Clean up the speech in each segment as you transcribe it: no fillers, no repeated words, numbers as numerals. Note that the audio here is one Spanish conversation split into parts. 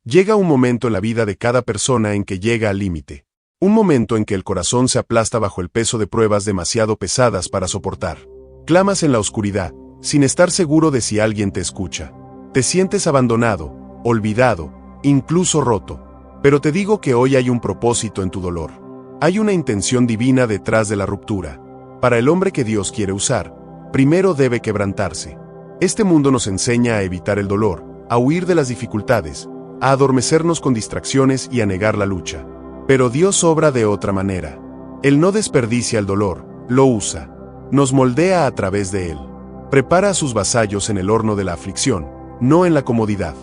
Llega un momento en la vida de cada persona en que llega al límite. Un momento en que el corazón se aplasta bajo el peso de pruebas demasiado pesadas para soportar. Clamas en la oscuridad, sin estar seguro de si alguien te escucha. Te sientes abandonado, olvidado, incluso roto. Pero te digo que hoy hay un propósito en tu dolor. Hay una intención divina detrás de la ruptura. Para el hombre que Dios quiere usar, primero debe quebrantarse. Este mundo nos enseña a evitar el dolor, a huir de las dificultades, a adormecernos con distracciones y a negar la lucha. Pero Dios obra de otra manera. Él no desperdicia el dolor, lo usa. Nos moldea a través de él. Prepara a sus vasallos en el horno de la aflicción, no en la comodidad.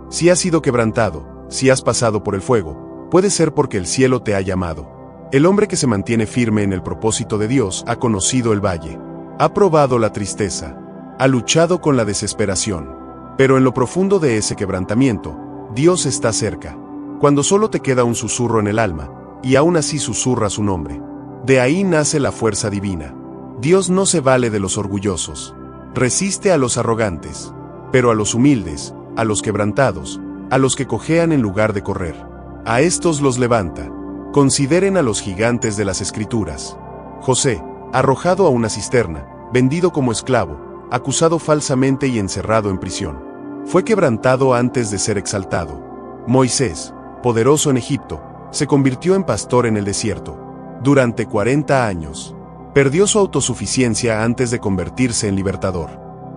Si has sido quebrantado, si has pasado por el fuego, puede ser porque el cielo te ha llamado. El hombre que se mantiene firme en el propósito de Dios ha conocido el valle. Ha probado la tristeza. Ha luchado con la desesperación. Pero en lo profundo de ese quebrantamiento, Dios está cerca. Cuando solo te queda un susurro en el alma, y aún así susurra su nombre. De ahí nace la fuerza divina. Dios no se vale de los orgullosos. Resiste a los arrogantes. Pero a los humildes, a los quebrantados, a los que cojean en lugar de correr. A estos los levanta. Consideren a los gigantes de las Escrituras. José, arrojado a una cisterna, vendido como esclavo, acusado falsamente y encerrado en prisión. Fue quebrantado antes de ser exaltado. Moisés, poderoso en Egipto, se convirtió en pastor en el desierto. Durante 40 años. Perdió su autosuficiencia antes de convertirse en libertador.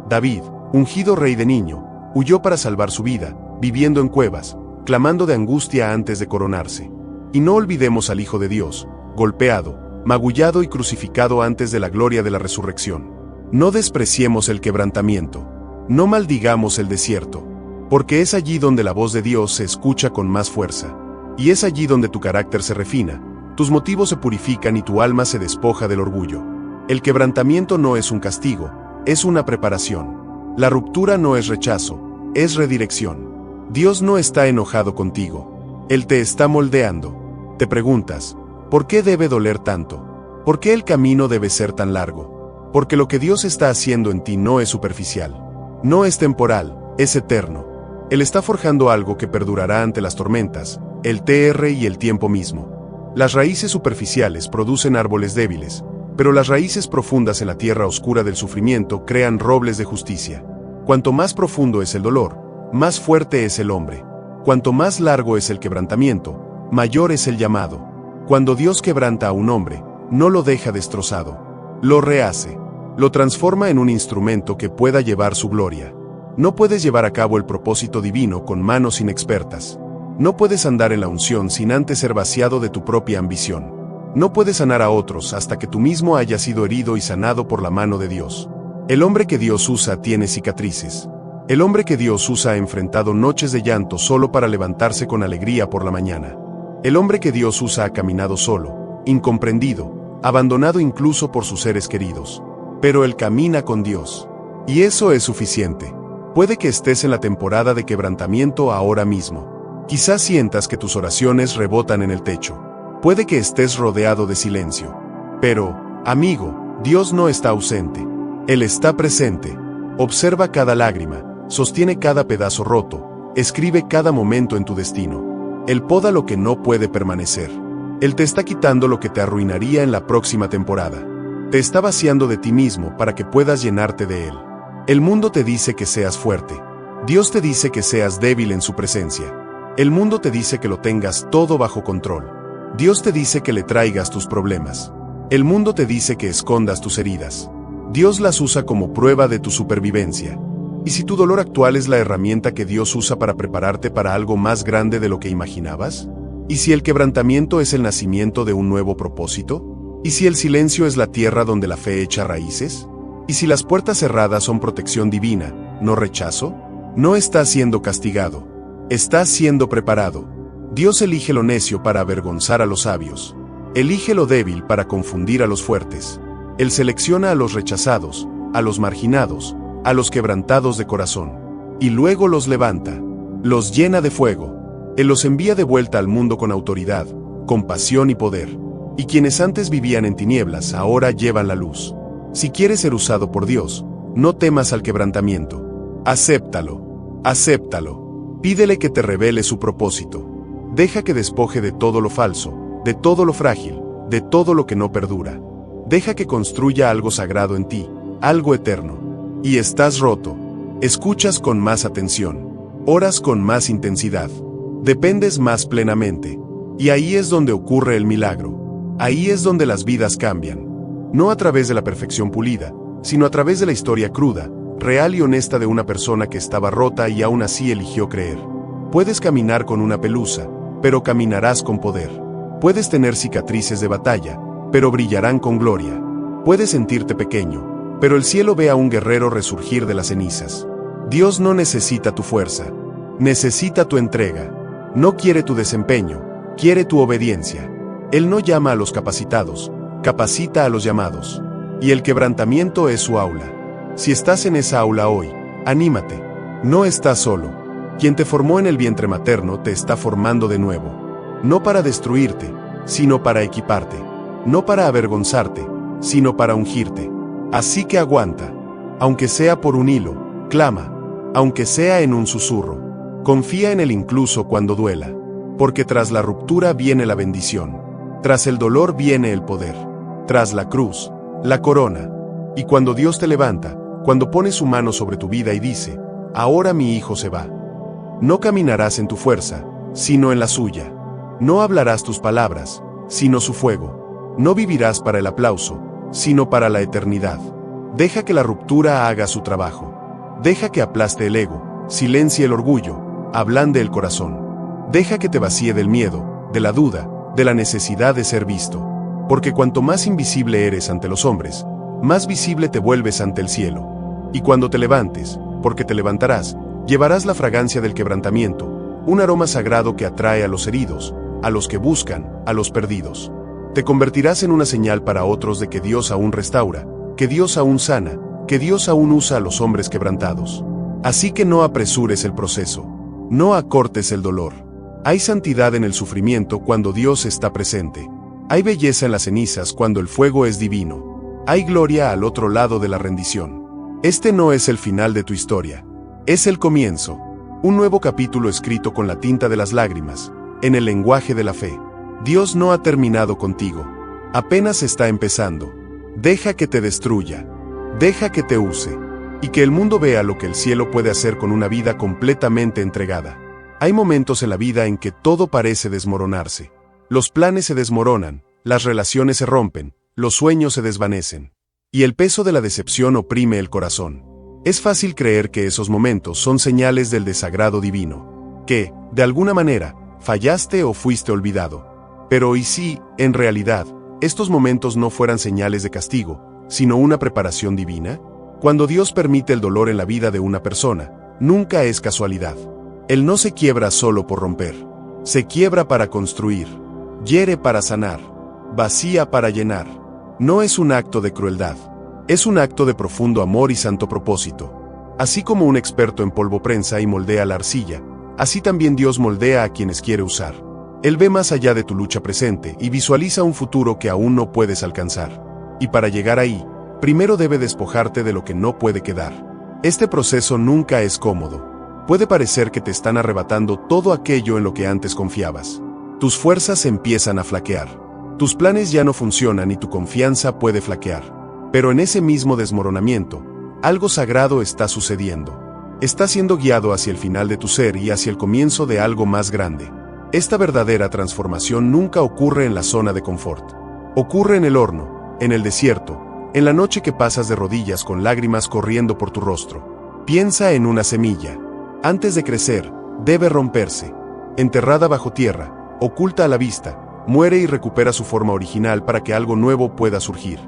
David, ungido rey de niño, huyó para salvar su vida, viviendo en cuevas, clamando de angustia antes de coronarse. Y no olvidemos al Hijo de Dios, golpeado, magullado y crucificado antes de la gloria de la resurrección. No despreciemos el quebrantamiento. No maldigamos el desierto. Porque es allí donde la voz de Dios se escucha con más fuerza. Y es allí donde tu carácter se refina, tus motivos se purifican y tu alma se despoja del orgullo. El quebrantamiento no es un castigo, es una preparación. La ruptura no es rechazo, es redirección. Dios no está enojado contigo. Él te está moldeando. Te preguntas, ¿por qué debe doler tanto? ¿Por qué el camino debe ser tan largo? Porque lo que Dios está haciendo en ti no es superficial. No es temporal, es eterno. Él está forjando algo que perdurará ante las tormentas, el TR y el tiempo mismo. Las raíces superficiales producen árboles débiles, pero las raíces profundas en la tierra oscura del sufrimiento crean robles de justicia. Cuanto más profundo es el dolor, más fuerte es el hombre. Cuanto más largo es el quebrantamiento, mayor es el llamado. Cuando Dios quebranta a un hombre, no lo deja destrozado. Lo rehace. Lo transforma en un instrumento que pueda llevar su gloria. No puedes llevar a cabo el propósito divino con manos inexpertas. No puedes andar en la unción sin antes ser vaciado de tu propia ambición. No puedes sanar a otros hasta que tú mismo hayas sido herido y sanado por la mano de Dios. El hombre que Dios usa tiene cicatrices. El hombre que Dios usa ha enfrentado noches de llanto solo para levantarse con alegría por la mañana. El hombre que Dios usa ha caminado solo, incomprendido, abandonado incluso por sus seres queridos. Pero él camina con Dios. Y eso es suficiente. Puede que estés en la temporada de quebrantamiento ahora mismo. Quizás sientas que tus oraciones rebotan en el techo. Puede que estés rodeado de silencio. Pero, amigo, Dios no está ausente. Él está presente. Observa cada lágrima, sostiene cada pedazo roto, escribe cada momento en tu destino. Él poda lo que no puede permanecer. Él te está quitando lo que te arruinaría en la próxima temporada. Te está vaciando de ti mismo para que puedas llenarte de él. El mundo te dice que seas fuerte. Dios te dice que seas débil en su presencia. El mundo te dice que lo tengas todo bajo control. Dios te dice que le traigas tus problemas. El mundo te dice que escondas tus heridas. Dios las usa como prueba de tu supervivencia. ¿Y si tu dolor actual es la herramienta que Dios usa para prepararte para algo más grande de lo que imaginabas? ¿Y si el quebrantamiento es el nacimiento de un nuevo propósito? ¿Y si el silencio es la tierra donde la fe echa raíces? ¿Y si las puertas cerradas son protección divina, no rechazo? No estás siendo castigado. Estás siendo preparado. Dios elige lo necio para avergonzar a los sabios. Elige lo débil para confundir a los fuertes. Él selecciona a los rechazados, a los marginados, a los quebrantados de corazón. Y luego los levanta. Los llena de fuego. Él los envía de vuelta al mundo con autoridad, compasión y poder. Y quienes antes vivían en tinieblas ahora llevan la luz. Si quieres ser usado por Dios, no temas al quebrantamiento. Acéptalo. Acéptalo. Pídele que te revele su propósito. Deja que despoje de todo lo falso, de todo lo frágil, de todo lo que no perdura. Deja que construya algo sagrado en ti, algo eterno. Y estás roto. Escuchas con más atención. Oras con más intensidad. Dependes más plenamente. Y ahí es donde ocurre el milagro. Ahí es donde las vidas cambian. No a través de la perfección pulida, sino a través de la historia cruda, real y honesta de una persona que estaba rota y aún así eligió creer. Puedes caminar con una pelusa, pero caminarás con poder. Puedes tener cicatrices de batalla, pero brillarán con gloria. Puedes sentirte pequeño, pero el cielo ve a un guerrero resurgir de las cenizas. Dios no necesita tu fuerza, necesita tu entrega. No quiere tu desempeño, quiere tu obediencia. Él no llama a los capacitados, capacita a los llamados. Y el quebrantamiento es su aula. Si estás en esa aula hoy, anímate. No estás solo. Quien te formó en el vientre materno te está formando de nuevo. No para destruirte, sino para equiparte. No para avergonzarte, sino para ungirte. Así que aguanta. Aunque sea por un hilo, clama. Aunque sea en un susurro. Confía en él incluso cuando duela. Porque tras la ruptura viene la bendición. Tras el dolor viene el poder. Tras la cruz, la corona. Y cuando Dios te levanta, cuando pone su mano sobre tu vida y dice, ahora mi hijo se va. No caminarás en tu fuerza, sino en la suya. No hablarás tus palabras, sino su fuego. No vivirás para el aplauso, sino para la eternidad. Deja que la ruptura haga su trabajo. Deja que aplaste el ego, silencie el orgullo, ablande el corazón. Deja que te vacíe del miedo, de la duda, de la necesidad de ser visto. Porque cuanto más invisible eres ante los hombres, más visible te vuelves ante el cielo. Y cuando te levantes, porque te levantarás, llevarás la fragancia del quebrantamiento, un aroma sagrado que atrae a los heridos, a los que buscan, a los perdidos. Te convertirás en una señal para otros de que Dios aún restaura, que Dios aún sana, que Dios aún usa a los hombres quebrantados. Así que no apresures el proceso. No acortes el dolor. Hay santidad en el sufrimiento cuando Dios está presente. Hay belleza en las cenizas cuando el fuego es divino. Hay gloria al otro lado de la rendición. Este no es el final de tu historia. Es el comienzo. Un nuevo capítulo escrito con la tinta de las lágrimas, en el lenguaje de la fe. Dios no ha terminado contigo. Apenas está empezando. Deja que te destruya. Deja que te use. Y que el mundo vea lo que el cielo puede hacer con una vida completamente entregada. Hay momentos en la vida en que todo parece desmoronarse. Los planes se desmoronan, las relaciones se rompen, los sueños se desvanecen. Y el peso de la decepción oprime el corazón. Es fácil creer que esos momentos son señales del desagrado divino. Que, de alguna manera, fallaste o fuiste olvidado. Pero ¿y si, en realidad, estos momentos no fueran señales de castigo, sino una preparación divina? Cuando Dios permite el dolor en la vida de una persona, nunca es casualidad. Él no se quiebra solo por romper. Se quiebra para construir. Hiere para sanar. Vacía para llenar. No es un acto de crueldad. Es un acto de profundo amor y santo propósito. Así como un experto en polvo prensa y moldea la arcilla, así también Dios moldea a quienes quiere usar. Él ve más allá de tu lucha presente y visualiza un futuro que aún no puedes alcanzar. Y para llegar ahí, primero debe despojarte de lo que no puede quedar. Este proceso nunca es cómodo. Puede parecer que te están arrebatando todo aquello en lo que antes confiabas. Tus fuerzas empiezan a flaquear. Tus planes ya no funcionan y tu confianza puede flaquear. Pero en ese mismo desmoronamiento, algo sagrado está sucediendo. Estás siendo guiado hacia el final de tu ser y hacia el comienzo de algo más grande. Esta verdadera transformación nunca ocurre en la zona de confort. Ocurre en el horno, en el desierto, en la noche que pasas de rodillas con lágrimas corriendo por tu rostro. Piensa en una semilla. Antes de crecer, debe romperse. Enterrada bajo tierra, oculta a la vista, muere y recupera su forma original para que algo nuevo pueda surgir.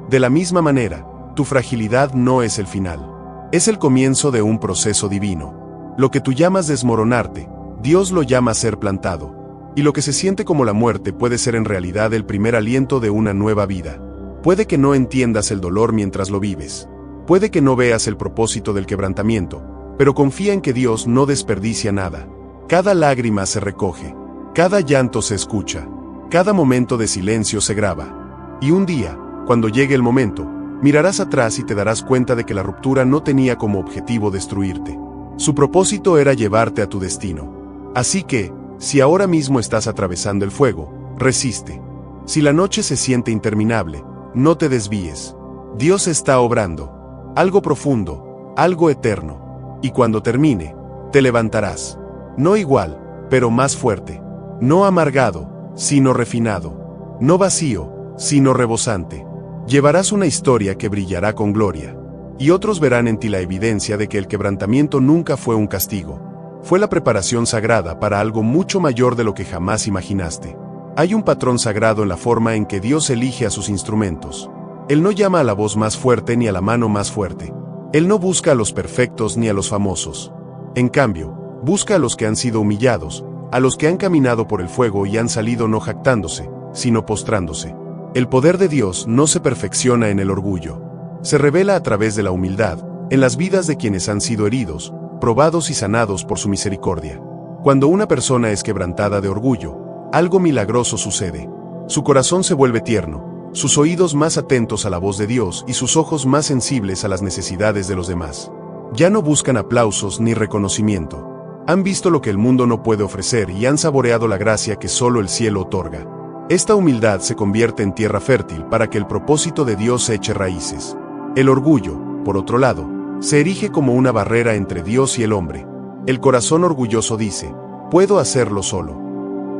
De la misma manera, tu fragilidad no es el final. Es el comienzo de un proceso divino. Lo que tú llamas desmoronarte, Dios lo llama ser plantado. Y lo que se siente como la muerte puede ser en realidad el primer aliento de una nueva vida. Puede que no entiendas el dolor mientras lo vives. Puede que no veas el propósito del quebrantamiento, pero confía en que Dios no desperdicia nada. Cada lágrima se recoge. Cada llanto se escucha. Cada momento de silencio se graba. Y un día, cuando llegue el momento, mirarás atrás y te darás cuenta de que la ruptura no tenía como objetivo destruirte. Su propósito era llevarte a tu destino. Así que, si ahora mismo estás atravesando el fuego, resiste. Si la noche se siente interminable, no te desvíes. Dios está obrando. Algo profundo, algo eterno. Y cuando termine, te levantarás. No igual, pero más fuerte. No amargado, sino refinado. No vacío, sino rebosante. Llevarás una historia que brillará con gloria. Y otros verán en ti la evidencia de que el quebrantamiento nunca fue un castigo. Fue la preparación sagrada para algo mucho mayor de lo que jamás imaginaste. Hay un patrón sagrado en la forma en que Dios elige a sus instrumentos. Él no llama a la voz más fuerte ni a la mano más fuerte. Él no busca a los perfectos ni a los famosos. En cambio, busca a los que han sido humillados, a los que han caminado por el fuego y han salido no jactándose, sino postrándose. El poder de Dios no se perfecciona en el orgullo. Se revela a través de la humildad, en las vidas de quienes han sido heridos, probados y sanados por su misericordia. Cuando una persona es quebrantada de orgullo, algo milagroso sucede. Su corazón se vuelve tierno, sus oídos más atentos a la voz de Dios y sus ojos más sensibles a las necesidades de los demás. Ya no buscan aplausos ni reconocimiento. Han visto lo que el mundo no puede ofrecer y han saboreado la gracia que solo el cielo otorga. Esta humildad se convierte en tierra fértil para que el propósito de Dios eche raíces. El orgullo, por otro lado, se erige como una barrera entre Dios y el hombre. El corazón orgulloso dice, puedo hacerlo solo.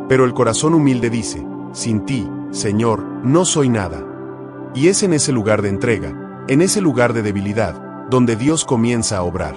Pero el corazón humilde dice, sin ti, Señor, no soy nada. Y es en ese lugar de entrega, en ese lugar de debilidad, donde Dios comienza a obrar.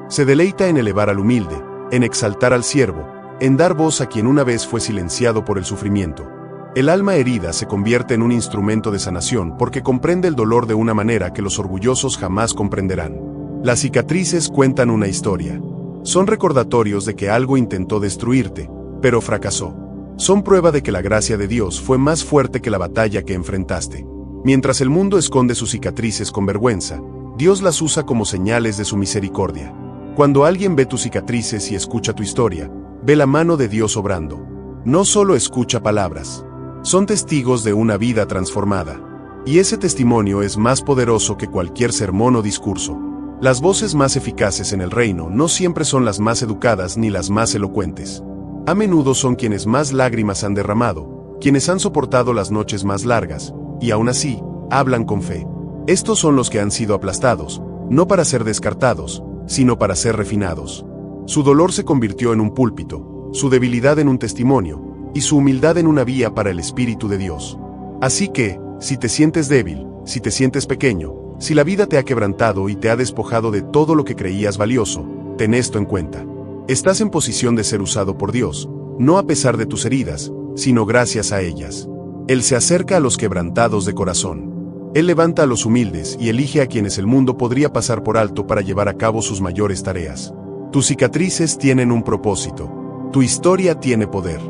Se deleita en elevar al humilde, en exaltar al siervo, en dar voz a quien una vez fue silenciado por el sufrimiento. El alma herida se convierte en un instrumento de sanación porque comprende el dolor de una manera que los orgullosos jamás comprenderán. Las cicatrices cuentan una historia. Son recordatorios de que algo intentó destruirte, pero fracasó. Son prueba de que la gracia de Dios fue más fuerte que la batalla que enfrentaste. Mientras el mundo esconde sus cicatrices con vergüenza, Dios las usa como señales de su misericordia. Cuando alguien ve tus cicatrices y escucha tu historia, ve la mano de Dios obrando. No solo escucha palabras. Son testigos de una vida transformada. Y ese testimonio es más poderoso que cualquier sermón o discurso. Las voces más eficaces en el reino no siempre son las más educadas ni las más elocuentes. A menudo son quienes más lágrimas han derramado, quienes han soportado las noches más largas, y aún así, hablan con fe. Estos son los que han sido aplastados, no para ser descartados, sino para ser refinados. Su dolor se convirtió en un púlpito, su debilidad en un testimonio, y su humildad en una vía para el Espíritu de Dios. Así que, si te sientes débil, si te sientes pequeño, si la vida te ha quebrantado y te ha despojado de todo lo que creías valioso, ten esto en cuenta. Estás en posición de ser usado por Dios, no a pesar de tus heridas, sino gracias a ellas. Él se acerca a los quebrantados de corazón. Él levanta a los humildes y elige a quienes el mundo podría pasar por alto para llevar a cabo sus mayores tareas. Tus cicatrices tienen un propósito. Tu historia tiene poder.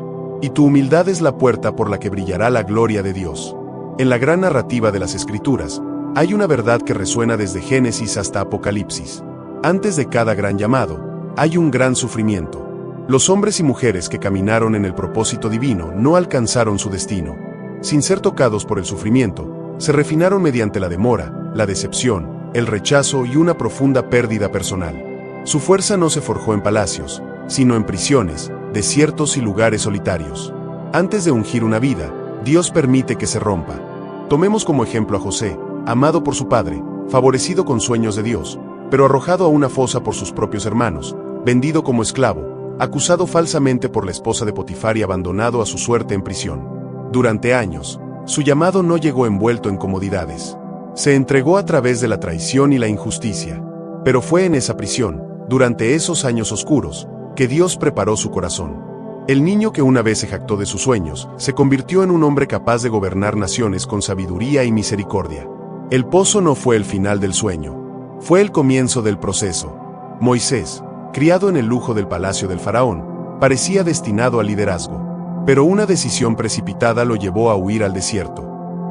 Y tu humildad es la puerta por la que brillará la gloria de Dios. En la gran narrativa de las Escrituras, hay una verdad que resuena desde Génesis hasta Apocalipsis. Antes de cada gran llamado, hay un gran sufrimiento. Los hombres y mujeres que caminaron en el propósito divino no alcanzaron su destino. Sin ser tocados por el sufrimiento, se refinaron mediante la demora, la decepción, el rechazo y una profunda pérdida personal. Su fuerza no se forjó en palacios, sino en prisiones, desiertos y lugares solitarios. Antes de ungir una vida, Dios permite que se rompa. Tomemos como ejemplo a José, amado por su padre, favorecido con sueños de Dios, pero arrojado a una fosa por sus propios hermanos, vendido como esclavo, acusado falsamente por la esposa de Potifar y abandonado a su suerte en prisión. Durante años, su llamado no llegó envuelto en comodidades. Se entregó a través de la traición y la injusticia. Pero fue en esa prisión, durante esos años oscuros, que Dios preparó su corazón. El niño que una vez se jactó de sus sueños, se convirtió en un hombre capaz de gobernar naciones con sabiduría y misericordia. El pozo no fue el final del sueño, fue el comienzo del proceso. Moisés, criado en el lujo del palacio del faraón, parecía destinado al liderazgo, pero una decisión precipitada lo llevó a huir al desierto.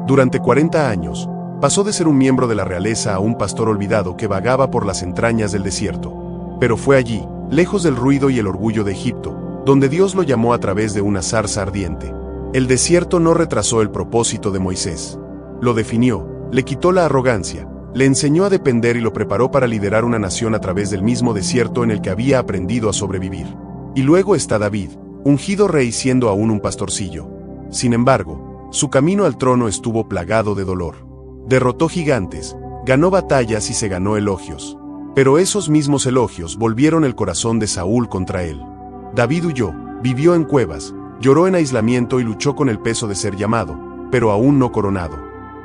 Durante 40 años, pasó de ser un miembro de la realeza a un pastor olvidado que vagaba por las entrañas del desierto. Pero fue allí, lejos del ruido y el orgullo de Egipto, donde Dios lo llamó a través de una zarza ardiente. El desierto no retrasó el propósito de Moisés. Lo definió, le quitó la arrogancia, Le enseñó a depender y lo preparó para liderar una nación a través del mismo desierto en el que había aprendido a sobrevivir. Y luego está David, ungido rey siendo aún un pastorcillo. Sin embargo, su camino al trono estuvo plagado de dolor. Derrotó gigantes, ganó batallas y se ganó elogios. Pero esos mismos elogios volvieron el corazón de Saúl contra él. David huyó, vivió en cuevas, lloró en aislamiento y luchó con el peso de ser llamado, pero aún no coronado.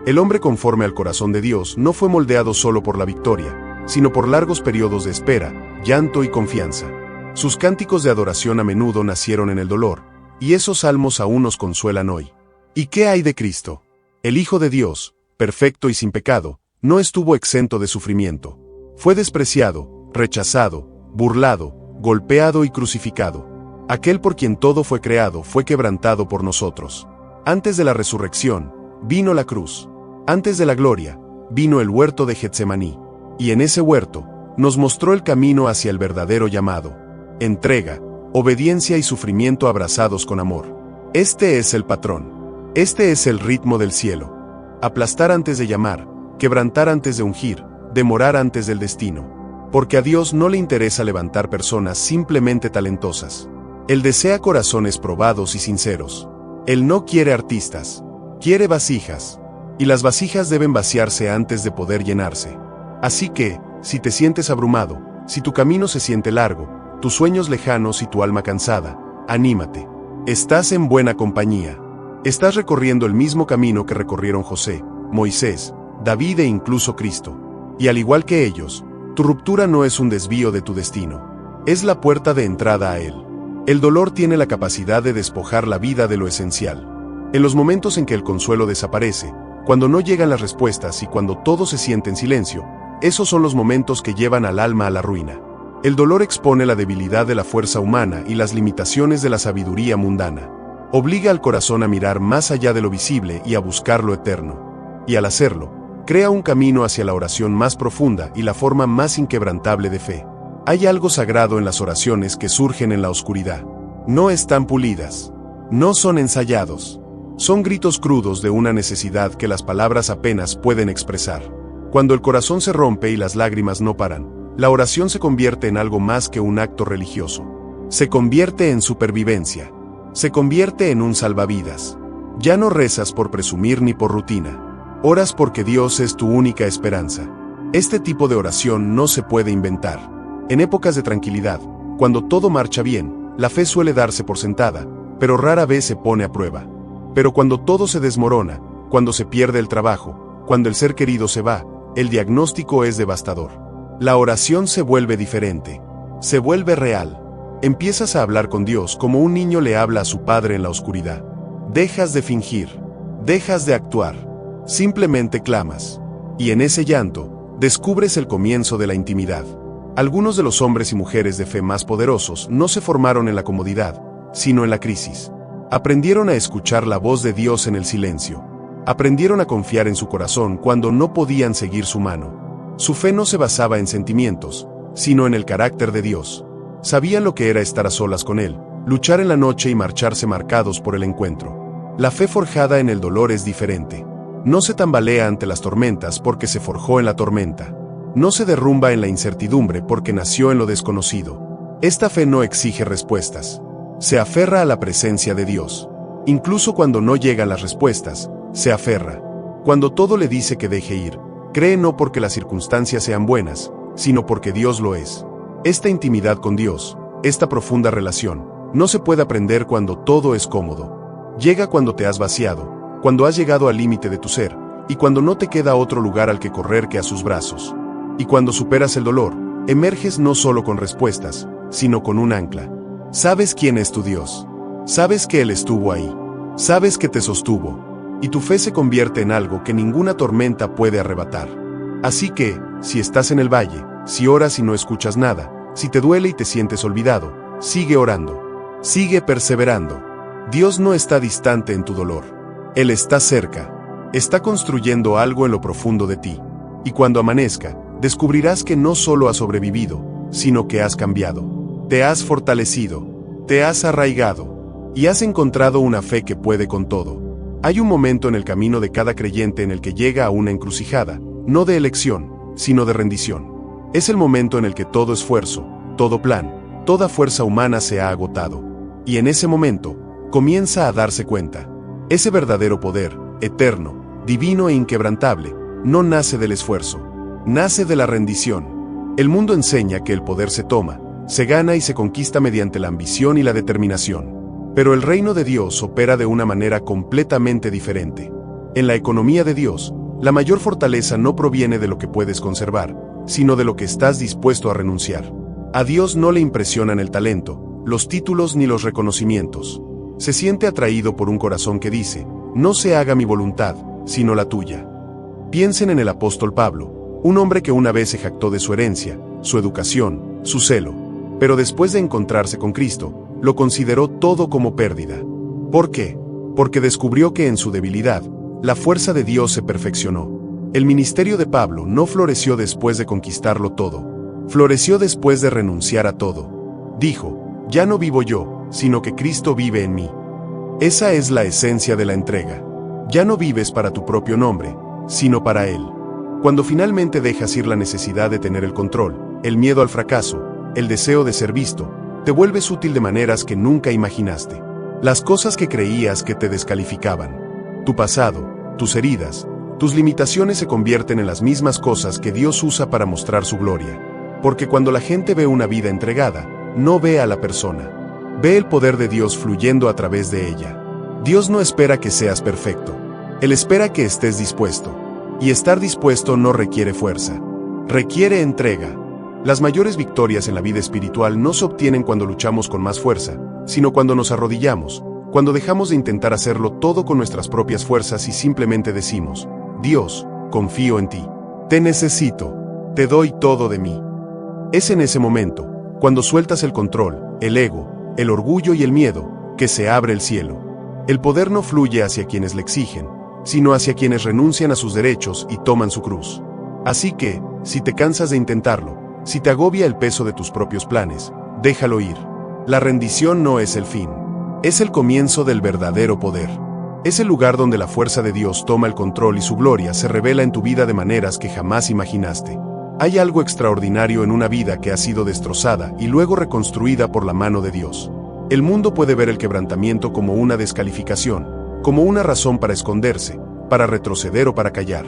El hombre conforme al corazón de Dios no fue moldeado solo por la victoria, sino por largos periodos de espera, llanto y confianza. Sus cánticos de adoración a menudo nacieron en el dolor, y esos salmos aún nos consuelan hoy. ¿Y qué hay de Cristo? El Hijo de Dios, perfecto y sin pecado, no estuvo exento de sufrimiento. Fue despreciado, rechazado, burlado, golpeado y crucificado. Aquel por quien todo fue creado fue quebrantado por nosotros. Antes de la resurrección, vino la cruz. Antes de la gloria, vino el huerto de Getsemaní. Y en ese huerto, nos mostró el camino hacia el verdadero llamado. Entrega, obediencia y sufrimiento abrazados con amor. Este es el patrón. Este es el ritmo del cielo. Aplastar antes de llamar, quebrantar antes de ungir, demorar antes del destino. Porque a Dios no le interesa levantar personas simplemente talentosas. Él desea corazones probados y sinceros. Él no quiere artistas, quiere vasijas. Y las vasijas deben vaciarse antes de poder llenarse. Así que, si te sientes abrumado, si tu camino se siente largo, tus sueños lejanos y tu alma cansada, anímate. Estás en buena compañía. Estás recorriendo el mismo camino que recorrieron José, Moisés, David e incluso Cristo. Y al igual que ellos, tu ruptura no es un desvío de tu destino. Es la puerta de entrada a él. El dolor tiene la capacidad de despojar la vida de lo esencial. En los momentos en que el consuelo desaparece, cuando no llegan las respuestas y cuando todo se siente en silencio, esos son los momentos que llevan al alma a la ruina. El dolor expone la debilidad de la fuerza humana y las limitaciones de la sabiduría mundana. Obliga al corazón a mirar más allá de lo visible y a buscar lo eterno. Y al hacerlo, crea un camino hacia la oración más profunda y la forma más inquebrantable de fe. Hay algo sagrado en las oraciones que surgen en la oscuridad. No están pulidas. No son ensayados. Son gritos crudos de una necesidad que las palabras apenas pueden expresar. Cuando el corazón se rompe y las lágrimas no paran, la oración se convierte en algo más que un acto religioso. Se convierte en supervivencia. Se convierte en un salvavidas. Ya no rezas por presumir ni por rutina. Oras porque Dios es tu única esperanza. Este tipo de oración no se puede inventar. En épocas de tranquilidad, cuando todo marcha bien, la fe suele darse por sentada, pero rara vez se pone a prueba. Pero cuando todo se desmorona, cuando se pierde el trabajo, cuando el ser querido se va, el diagnóstico es devastador. La oración se vuelve diferente. Se vuelve real. Empiezas a hablar con Dios como un niño le habla a su padre en la oscuridad. Dejas de fingir. Dejas de actuar. Simplemente clamas. Y en ese llanto, descubres el comienzo de la intimidad. Algunos de los hombres y mujeres de fe más poderosos no se formaron en la comodidad, sino en la crisis. Aprendieron a escuchar la voz de Dios en el silencio. Aprendieron a confiar en su corazón cuando no podían seguir su mano. Su fe no se basaba en sentimientos, sino en el carácter de Dios. Sabían lo que era estar a solas con Él, luchar en la noche y marcharse marcados por el encuentro. La fe forjada en el dolor es diferente. No se tambalea ante las tormentas porque se forjó en la tormenta. No se derrumba en la incertidumbre porque nació en lo desconocido. Esta fe no exige respuestas. Se aferra a la presencia de Dios. Incluso cuando no llegan las respuestas, se aferra. Cuando todo le dice que deje ir, cree no porque las circunstancias sean buenas, sino porque Dios lo es. Esta intimidad con Dios, esta profunda relación, no se puede aprender cuando todo es cómodo. Llega cuando te has vaciado, cuando has llegado al límite de tu ser, y cuando no te queda otro lugar al que correr que a sus brazos. Y cuando superas el dolor, emerges no solo con respuestas, sino con un ancla. Sabes quién es tu Dios. Sabes que Él estuvo ahí. Sabes que te sostuvo. Y tu fe se convierte en algo que ninguna tormenta puede arrebatar. Así que, si estás en el valle, si oras y no escuchas nada, si te duele y te sientes olvidado, sigue orando. Sigue perseverando. Dios no está distante en tu dolor. Él está cerca. Está construyendo algo en lo profundo de ti. Y cuando amanezca, descubrirás que no solo has sobrevivido, sino que has cambiado. Te has fortalecido. Te has arraigado. Y has encontrado una fe que puede con todo. Hay un momento en el camino de cada creyente en el que llega a una encrucijada, no de elección, sino de rendición. Es el momento en el que todo esfuerzo, todo plan, toda fuerza humana se ha agotado. Y en ese momento, comienza a darse cuenta. Ese verdadero poder, eterno, divino e inquebrantable, no nace del esfuerzo, nace de la rendición. El mundo enseña que el poder se toma, se gana y se conquista mediante la ambición y la determinación. Pero el reino de Dios opera de una manera completamente diferente. En la economía de Dios, la mayor fortaleza no proviene de lo que puedes conservar, sino de lo que estás dispuesto a renunciar. A Dios no le impresionan el talento, los títulos ni los reconocimientos. Se siente atraído por un corazón que dice, no se haga mi voluntad, sino la tuya. Piensen en el apóstol Pablo, un hombre que una vez se jactó de su herencia, su educación, su celo, pero después de encontrarse con Cristo, lo consideró todo como pérdida. ¿Por qué? Porque descubrió que en su debilidad, la fuerza de Dios se perfeccionó. El ministerio de Pablo no floreció después de conquistarlo todo, floreció después de renunciar a todo. Dijo, ya no vivo yo, sino que Cristo vive en mí. Esa es la esencia de la entrega. Ya no vives para tu propio nombre, sino para Él. Cuando finalmente dejas ir la necesidad de tener el control, el miedo al fracaso, el deseo de ser visto, te vuelves útil de maneras que nunca imaginaste. Las cosas que creías que te descalificaban, tu pasado, tus heridas, tus limitaciones se convierten en las mismas cosas que Dios usa para mostrar su gloria. Porque cuando la gente ve una vida entregada, no ve a la persona, ve el poder de Dios fluyendo a través de ella. Dios no espera que seas perfecto, Él espera que estés dispuesto. Y estar dispuesto no requiere fuerza, requiere entrega. Las mayores victorias en la vida espiritual no se obtienen cuando luchamos con más fuerza, sino cuando nos arrodillamos, cuando dejamos de intentar hacerlo todo con nuestras propias fuerzas y simplemente decimos, Dios, confío en ti. Te necesito. Te doy todo de mí. Es en ese momento, cuando sueltas el control, el ego, el orgullo y el miedo, que se abre el cielo. El poder no fluye hacia quienes le exigen, sino hacia quienes renuncian a sus derechos y toman su cruz. Así que, si te cansas de intentarlo, si te agobia el peso de tus propios planes, déjalo ir. La rendición no es el fin. Es el comienzo del verdadero poder. Es el lugar donde la fuerza de Dios toma el control y su gloria se revela en tu vida de maneras que jamás imaginaste. Hay algo extraordinario en una vida que ha sido destrozada y luego reconstruida por la mano de Dios. El mundo puede ver el quebrantamiento como una descalificación, como una razón para esconderse, para retroceder o para callar.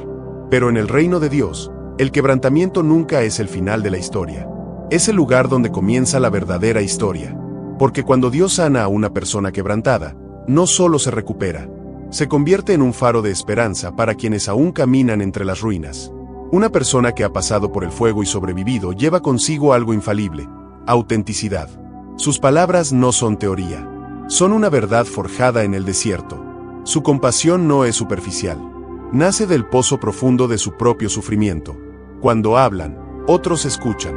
Pero en el reino de Dios, el quebrantamiento nunca es el final de la historia. Es el lugar donde comienza la verdadera historia. Porque cuando Dios sana a una persona quebrantada, no solo se recupera, se convierte en un faro de esperanza para quienes aún caminan entre las ruinas. Una persona que ha pasado por el fuego y sobrevivido lleva consigo algo infalible: autenticidad. Sus palabras no son teoría, son una verdad forjada en el desierto. Su compasión no es superficial, nace del pozo profundo de su propio sufrimiento. Cuando hablan, otros escuchan,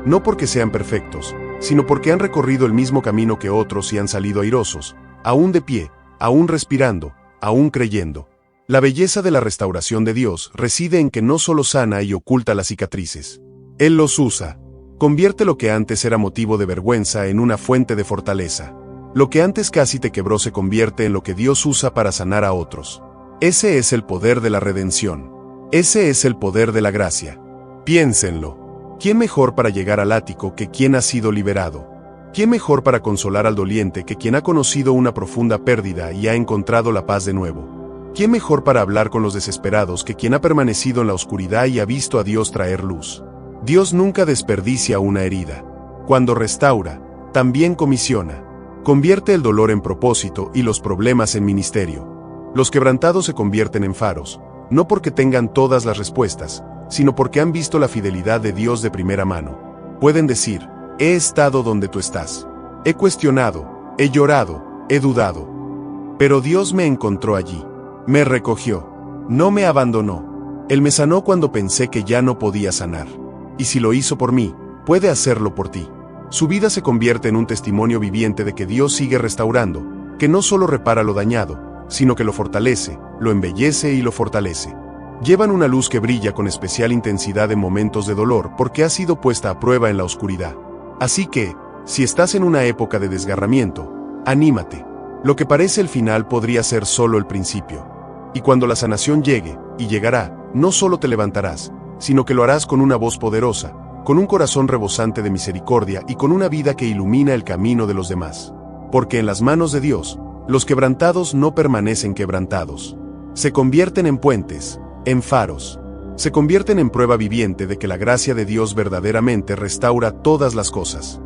no porque sean perfectos, sino porque han recorrido el mismo camino que otros y han salido airosos, aún de pie, aún respirando, aún creyendo. La belleza de la restauración de Dios reside en que no solo sana y oculta las cicatrices. Él los usa, convierte lo que antes era motivo de vergüenza en una fuente de fortaleza. Lo que antes casi te quebró se convierte en lo que Dios usa para sanar a otros. Ese es el poder de la redención. Ese es el poder de la gracia. Piénsenlo. ¿Quién mejor para llegar al ático que quien ha sido liberado? ¿Quién mejor para consolar al doliente que quien ha conocido una profunda pérdida y ha encontrado la paz de nuevo? ¿Quién mejor para hablar con los desesperados que quien ha permanecido en la oscuridad y ha visto a Dios traer luz? Dios nunca desperdicia una herida. Cuando restaura, también comisiona. Convierte el dolor en propósito y los problemas en ministerio. Los quebrantados se convierten en faros, no porque tengan todas las respuestas, sino porque han visto la fidelidad de Dios de primera mano. Pueden decir, he estado donde tú estás. He cuestionado, he llorado, he dudado. Pero Dios me encontró allí. Me recogió. No me abandonó. Él me sanó cuando pensé que ya no podía sanar. Y si lo hizo por mí, puede hacerlo por ti. Su vida se convierte en un testimonio viviente de que Dios sigue restaurando, que no solo repara lo dañado, sino que lo fortalece, lo embellece y lo fortalece. Llevan una luz que brilla con especial intensidad en momentos de dolor porque ha sido puesta a prueba en la oscuridad. Así que, si estás en una época de desgarramiento, anímate. Lo que parece el final podría ser solo el principio. Y cuando la sanación llegue, y llegará, no solo te levantarás, sino que lo harás con una voz poderosa, con un corazón rebosante de misericordia y con una vida que ilumina el camino de los demás. Porque en las manos de Dios, los quebrantados no permanecen quebrantados. Se convierten en puentes, en faros. Se convierten en prueba viviente de que la gracia de Dios verdaderamente restaura todas las cosas.